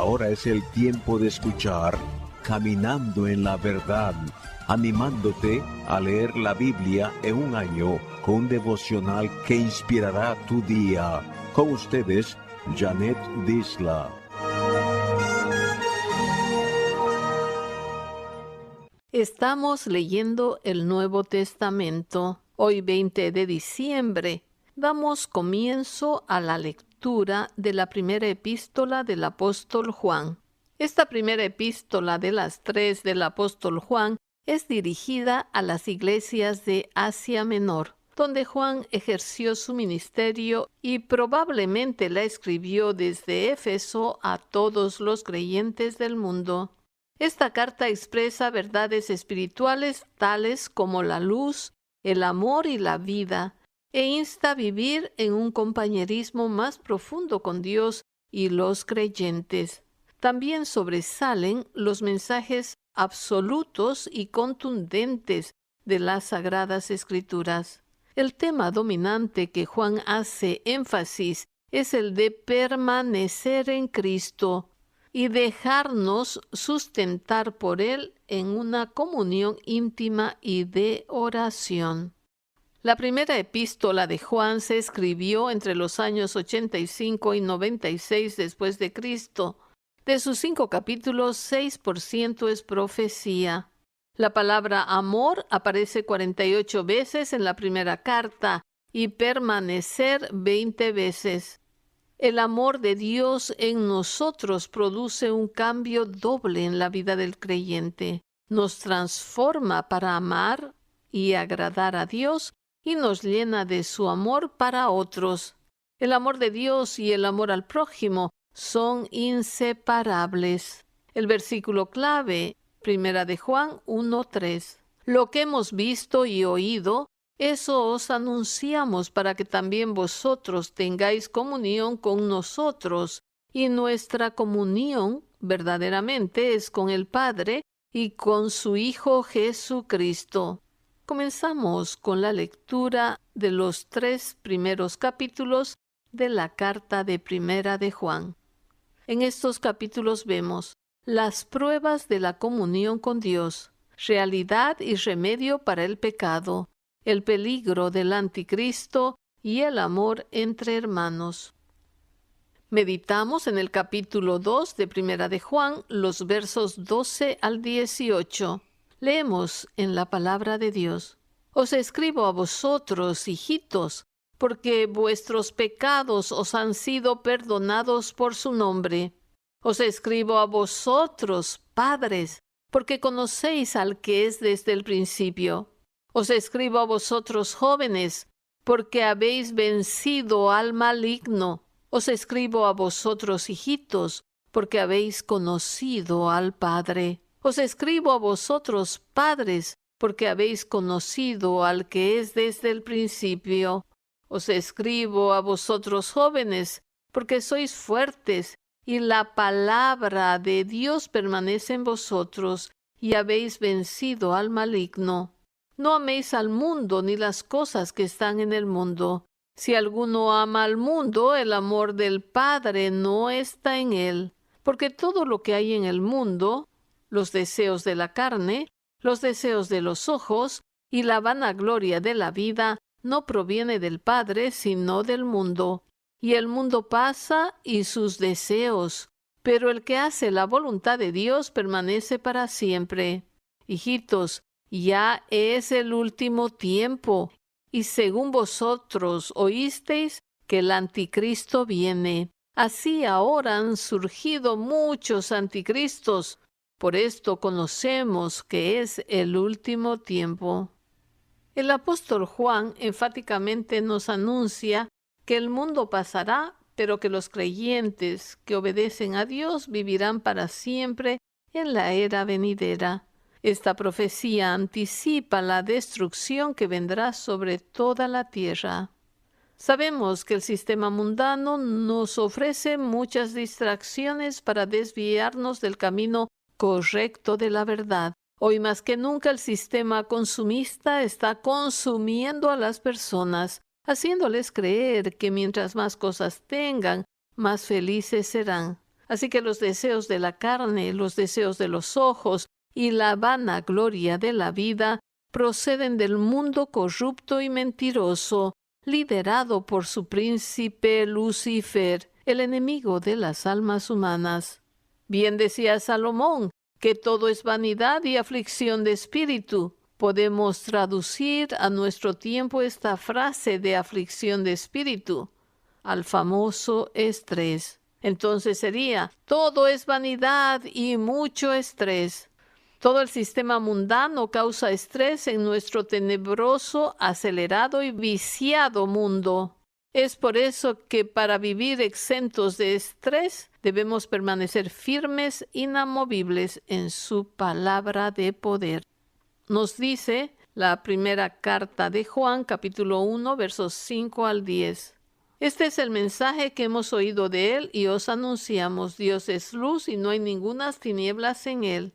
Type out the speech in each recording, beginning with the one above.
Ahora es el tiempo de escuchar Caminando en la Verdad, animándote a leer la Biblia en un año con un devocional que inspirará tu día. Con ustedes, Janet Disla. Estamos leyendo el Nuevo Testamento. Hoy, 20 de diciembre, damos comienzo a la lectura de la primera epístola del apóstol Juan. Esta primera epístola de las 3 del apóstol Juan es dirigida a las iglesias de Asia Menor, donde Juan ejerció su ministerio y probablemente la escribió desde Éfeso a todos los creyentes del mundo. Esta carta expresa verdades espirituales tales como la luz, el amor y la vida, e insta a vivir en un compañerismo más profundo con Dios y los creyentes. También sobresalen los mensajes absolutos y contundentes de las Sagradas Escrituras. El tema dominante que Juan hace énfasis es el de permanecer en Cristo y dejarnos sustentar por Él en una comunión íntima y de oración. La primera epístola de Juan se escribió entre los años 85 y 96 después de Cristo. De sus 5 capítulos, 6% es profecía. La palabra amor aparece 48 veces en la primera carta y permanecer 20 veces. El amor de Dios en nosotros produce un cambio doble en la vida del creyente. Nos transforma para amar y agradar a Dios y nos llena de su amor para otros. El amor de Dios y el amor al prójimo son inseparables. El versículo clave, 1 de Juan 1:3. Lo que hemos visto y oído, eso os anunciamos para que también vosotros tengáis comunión con nosotros, y nuestra comunión verdaderamente es con el Padre y con su Hijo Jesucristo. Comenzamos con la lectura de los 3 primeros capítulos de la carta de Primera de Juan. En estos capítulos vemos las pruebas de la comunión con Dios, realidad y remedio para el pecado, el peligro del anticristo y el amor entre hermanos. Meditamos en el capítulo 2 de Primera de Juan, los versos 12 al 18. Leemos en la palabra de Dios. Os escribo a vosotros, hijitos, porque vuestros pecados os han sido perdonados por su nombre. Os escribo a vosotros, padres, porque conocéis al que es desde el principio. Os escribo a vosotros, jóvenes, porque habéis vencido al maligno. Os escribo a vosotros, hijitos, porque habéis conocido al Padre. Os escribo a vosotros, padres, porque habéis conocido al que es desde el principio. Os escribo a vosotros, jóvenes, porque sois fuertes, y la palabra de Dios permanece en vosotros, y habéis vencido al maligno. No améis al mundo ni las cosas que están en el mundo. Si alguno ama al mundo, el amor del Padre no está en él. Porque todo lo que hay en el mundo, los deseos de la carne, los deseos de los ojos y la vanagloria de la vida, no proviene del Padre, sino del mundo. Y el mundo pasa y sus deseos, pero el que hace la voluntad de Dios permanece para siempre. Hijitos, ya es el último tiempo, y según vosotros oísteis que el anticristo viene. Así ahora han surgido muchos anticristos. Por esto conocemos que es el último tiempo. El apóstol Juan enfáticamente nos anuncia que el mundo pasará, pero que los creyentes que obedecen a Dios vivirán para siempre en la era venidera. Esta profecía anticipa la destrucción que vendrá sobre toda la tierra. Sabemos que el sistema mundano nos ofrece muchas distracciones para desviarnos del camino correcto de la verdad. Hoy más que nunca el sistema consumista está consumiendo a las personas, haciéndoles creer que mientras más cosas tengan, más felices serán. Así que los deseos de la carne, los deseos de los ojos y la vanagloria de la vida proceden del mundo corrupto y mentiroso, liderado por su príncipe Lucifer, el enemigo de las almas humanas. Bien decía Salomón, que todo es vanidad y aflicción de espíritu. Podemos traducir a nuestro tiempo esta frase de aflicción de espíritu al famoso estrés. Entonces sería, todo es vanidad y mucho estrés. Todo el sistema mundano causa estrés en nuestro tenebroso, acelerado y viciado mundo. Es por eso que para vivir exentos de estrés debemos permanecer firmes, inamovibles en su palabra de poder. Nos dice la primera carta de Juan, capítulo 1, versos 5 al 10. Este es el mensaje que hemos oído de él y os anunciamos. Dios es luz y no hay ningunas tinieblas en él.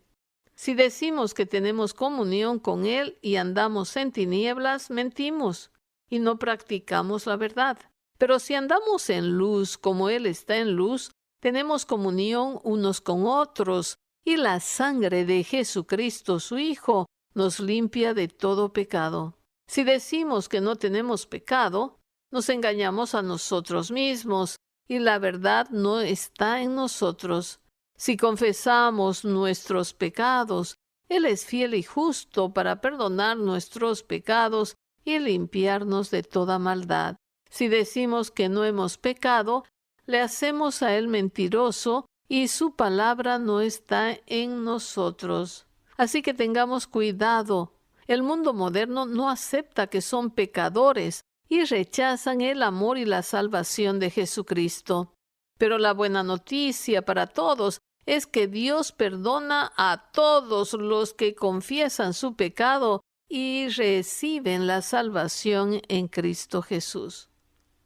Si decimos que tenemos comunión con él y andamos en tinieblas, mentimos y no practicamos la verdad. Pero si andamos en luz como él está en luz, tenemos comunión unos con otros y la sangre de Jesucristo, su Hijo, nos limpia de todo pecado. Si decimos que no tenemos pecado, nos engañamos a nosotros mismos y la verdad no está en nosotros. Si confesamos nuestros pecados, Él es fiel y justo para perdonar nuestros pecados y limpiarnos de toda maldad. Si decimos que no hemos pecado, le hacemos a Él mentiroso y su palabra no está en nosotros. Así que tengamos cuidado. El mundo moderno no acepta que son pecadores y rechazan el amor y la salvación de Jesucristo. Pero la buena noticia para todos es que Dios perdona a todos los que confiesan su pecado y reciben la salvación en Cristo Jesús.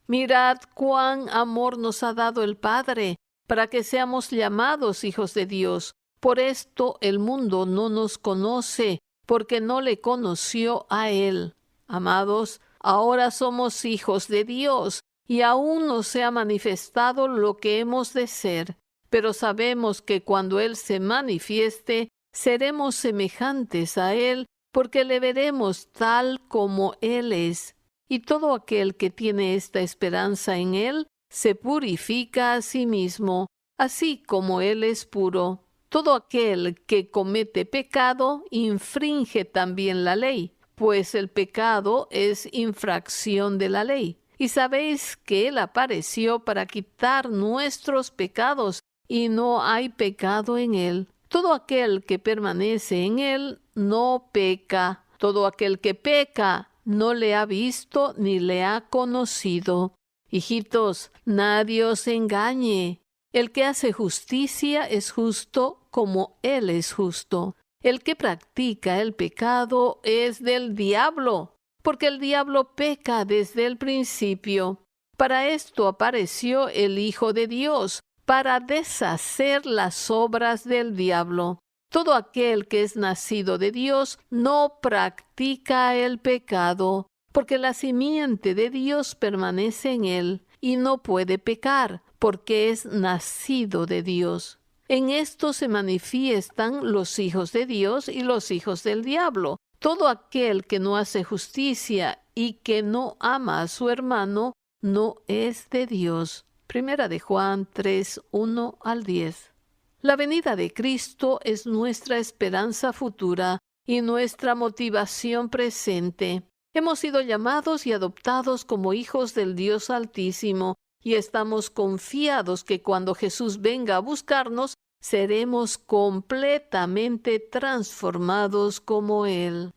Mirad cuán amor nos ha dado el Padre para que seamos llamados hijos de Dios. Por esto el mundo no nos conoce, porque no le conoció a Él. Amados, ahora somos hijos de Dios, y aún no se ha manifestado lo que hemos de ser. Pero sabemos que cuando Él se manifieste, seremos semejantes a Él, porque le veremos tal como Él es. Y todo aquel que tiene esta esperanza en Él, se purifica a sí mismo, así como Él es puro. Todo aquel que comete pecado, infringe también la ley, pues el pecado es infracción de la ley. Y sabéis que Él apareció para quitar nuestros pecados, y no hay pecado en Él. Todo aquel que permanece en Él no peca. Todo aquel que peca no le ha visto ni le ha conocido. Hijitos, nadie os engañe. El que hace justicia es justo como Él es justo. El que practica el pecado es del diablo, porque el diablo peca desde el principio. Para esto apareció el Hijo de Dios, para deshacer las obras del diablo. Todo aquel que es nacido de Dios no practica el pecado, porque la simiente de Dios permanece en él y no puede pecar, porque es nacido de Dios. En esto se manifiestan los hijos de Dios y los hijos del diablo. Todo aquel que no hace justicia y que no ama a su hermano no es de Dios. Primera de Juan 3, 1 al 10. La venida de Cristo es nuestra esperanza futura y nuestra motivación presente. Hemos sido llamados y adoptados como hijos del Dios Altísimo y estamos confiados que cuando Jesús venga a buscarnos, seremos completamente transformados como Él.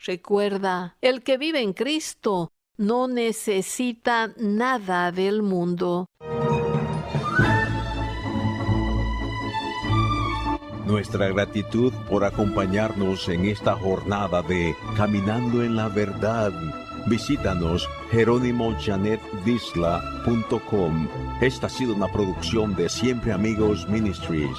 Recuerda, el que vive en Cristo no necesita nada del mundo. Nuestra gratitud por acompañarnos en esta jornada de Caminando en la Verdad. Visítanos jeronimojanetvisla.com. Esta ha sido una producción de Siempre Amigos Ministries.